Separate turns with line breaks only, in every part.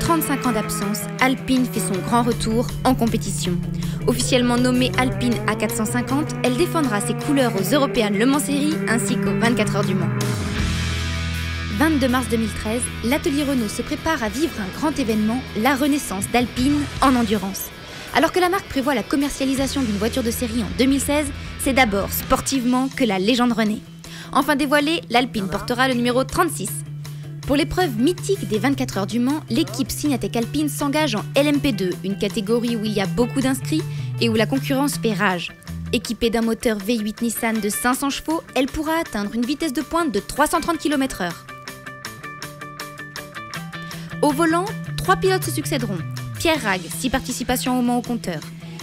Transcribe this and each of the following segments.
35 ans d'absence, Alpine fait son grand retour en compétition. Officiellement nommée Alpine A450, elle défendra ses couleurs aux Européennes Le Mans Series ainsi qu'aux 24 heures du Mans. 22 mars 2013, l'atelier Renault se prépare à vivre un grand événement, la renaissance d'Alpine en endurance. Alors que la marque prévoit la commercialisation d'une voiture de série en 2016, c'est d'abord sportivement que la légende renaît. Enfin dévoilée, l'Alpine portera le numéro 36. Pour l'épreuve mythique des 24 heures du Mans, l'équipe Signatec Alpine s'engage en LMP2, une catégorie où il y a beaucoup d'inscrits et où la concurrence fait rage. Équipée d'un moteur V8 Nissan de 500 chevaux, elle pourra atteindre une vitesse de pointe de 330 km/h. Au volant, 3 pilotes se succéderont. Pierre Rag, 6 participations au Mans au compteur.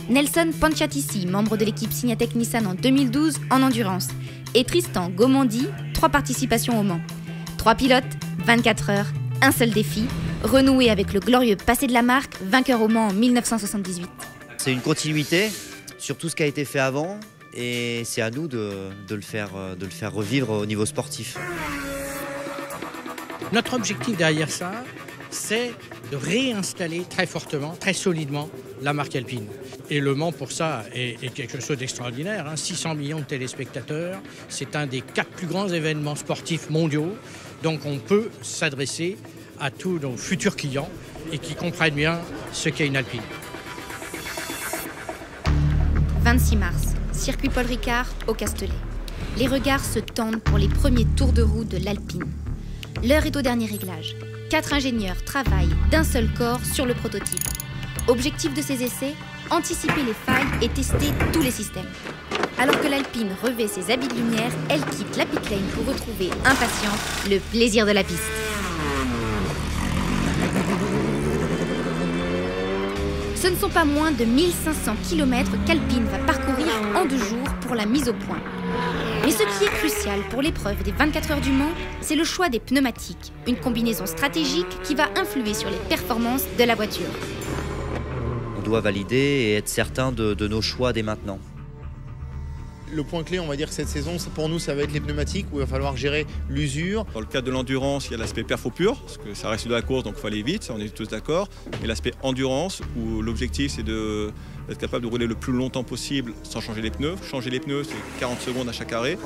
Nelson Panciatici, membre de l'équipe Signatec Nissan en 2012 en endurance. Et Tristan Gomandi, 3 participations au Mans. 3 pilotes, 24 heures, un seul défi, renouer avec le glorieux passé de la marque, vainqueur au Mans en 1978.
C'est une continuité sur tout ce qui a été fait avant et c'est à nous de le faire revivre au niveau sportif.
Notre objectif derrière ça, c'est de réinstaller très fortement, très solidement la marque Alpine. Et Le Mans, pour ça, est quelque chose d'extraordinaire. 600 millions de téléspectateurs, c'est un des 4 plus grands événements sportifs mondiaux. Donc on peut s'adresser à tous nos futurs clients et qui comprennent bien ce qu'est une Alpine.
26 mars, circuit Paul Ricard au Castellet. Les regards se tendent pour les premiers tours de roue de l'Alpine. L'heure est au dernier réglage. 4 ingénieurs travaillent d'un seul corps sur le prototype. Objectif de ces essais, anticiper les failles et tester tous les systèmes. Alors que l'Alpine revêt ses habits de lumière, elle quitte la pit lane pour retrouver, impatiente, le plaisir de la piste. Ce ne sont pas moins de 1500 km qu'Alpine va parcourir en 2 jours pour la mise au point. Mais ce qui est crucial pour l'épreuve des 24 heures du Mans, c'est le choix des pneumatiques, une combinaison stratégique qui va influer sur les performances de la voiture.
On doit valider et être certain de nos choix dès maintenant.
Le point clé, on va dire que cette saison, pour nous, ça va être les pneumatiques où il va falloir gérer l'usure.
Dans le cadre de l'endurance, il y a l'aspect perfo pur, parce que ça reste de la course, donc il faut aller vite, on est tous d'accord. Et l'aspect endurance, où l'objectif, c'est d'être capable de rouler le plus longtemps possible sans changer les pneus. Changer les pneus, c'est 40 secondes à chaque arrêt.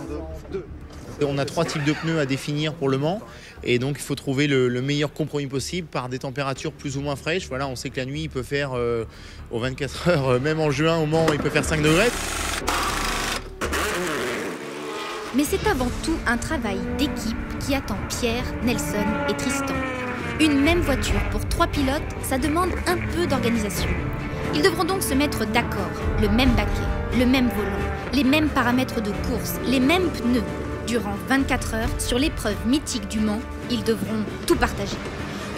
On a 3 types de pneus à définir pour Le Mans. Et donc, il faut trouver le meilleur compromis possible par des températures plus ou moins fraîches. Voilà, on sait que la nuit, il peut faire, aux 24 heures, même en juin, au Mans, il peut faire 5 degrés.
Mais c'est avant tout un travail d'équipe qui attend Pierre, Nelson et Tristan. Une même voiture pour 3 pilotes, ça demande un peu d'organisation. Ils devront donc se mettre d'accord, le même baquet, le même volant, les mêmes paramètres de course, les mêmes pneus. Durant 24 heures, sur l'épreuve mythique du Mans, ils devront tout partager.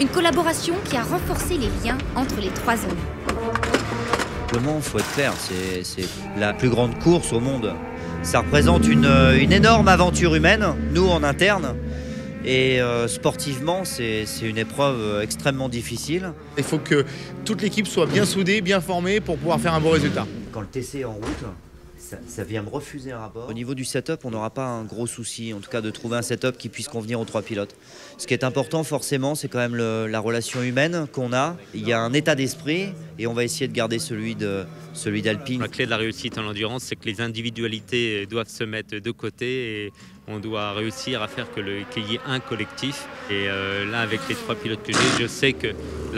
Une collaboration qui a renforcé les liens entre les 3 hommes.
Le Mans, il faut être clair, c'est la plus grande course au monde. Ça représente une énorme aventure humaine, nous en interne. Et sportivement, c'est une épreuve extrêmement difficile.
Il faut que toute l'équipe soit bien soudée, bien formée pour pouvoir faire un bon résultat.
Quand le TC est en route, ça vient me refuser un rapport. Au niveau du setup, on n'aura pas un gros souci, en tout cas de trouver un setup qui puisse convenir aux 3 pilotes. Ce qui est important forcément, c'est quand même la relation humaine qu'on a. Il y a un état d'esprit et on va essayer de garder celui d'Alpine.
La clé de la réussite en endurance, c'est que les individualités doivent se mettre de côté et on doit réussir à faire qu'il y ait un collectif. Et là, avec les 3 pilotes que j'ai, je sais que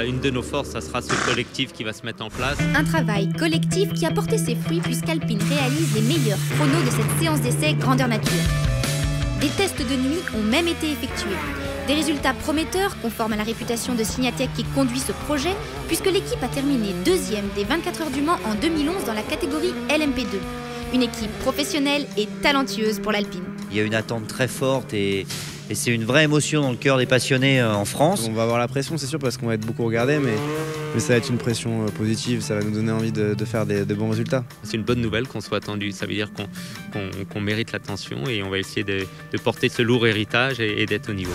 une de nos forces, ça sera ce collectif qui va se mettre en place.
Un travail collectif qui a porté ses fruits puisqu'Alpine réalise les meilleurs chronos de cette séance d'essai grandeur nature. Des tests de nuit ont même été effectués. Des résultats prometteurs, conformes à la réputation de Signatec qui conduit ce projet, puisque l'équipe a terminé 2e des 24 heures du Mans en 2011 dans la catégorie LMP2. Une équipe professionnelle et talentueuse pour l'Alpine.
Il y a une attente très forte et c'est une vraie émotion dans le cœur des passionnés en France.
On va avoir la pression, c'est sûr, parce qu'on va être beaucoup regardé, mais ça va être une pression positive, ça va nous donner envie de faire de bons résultats.
C'est une bonne nouvelle qu'on soit attendu, ça veut dire qu'on mérite l'attention et on va essayer de porter ce lourd héritage et d'être au niveau.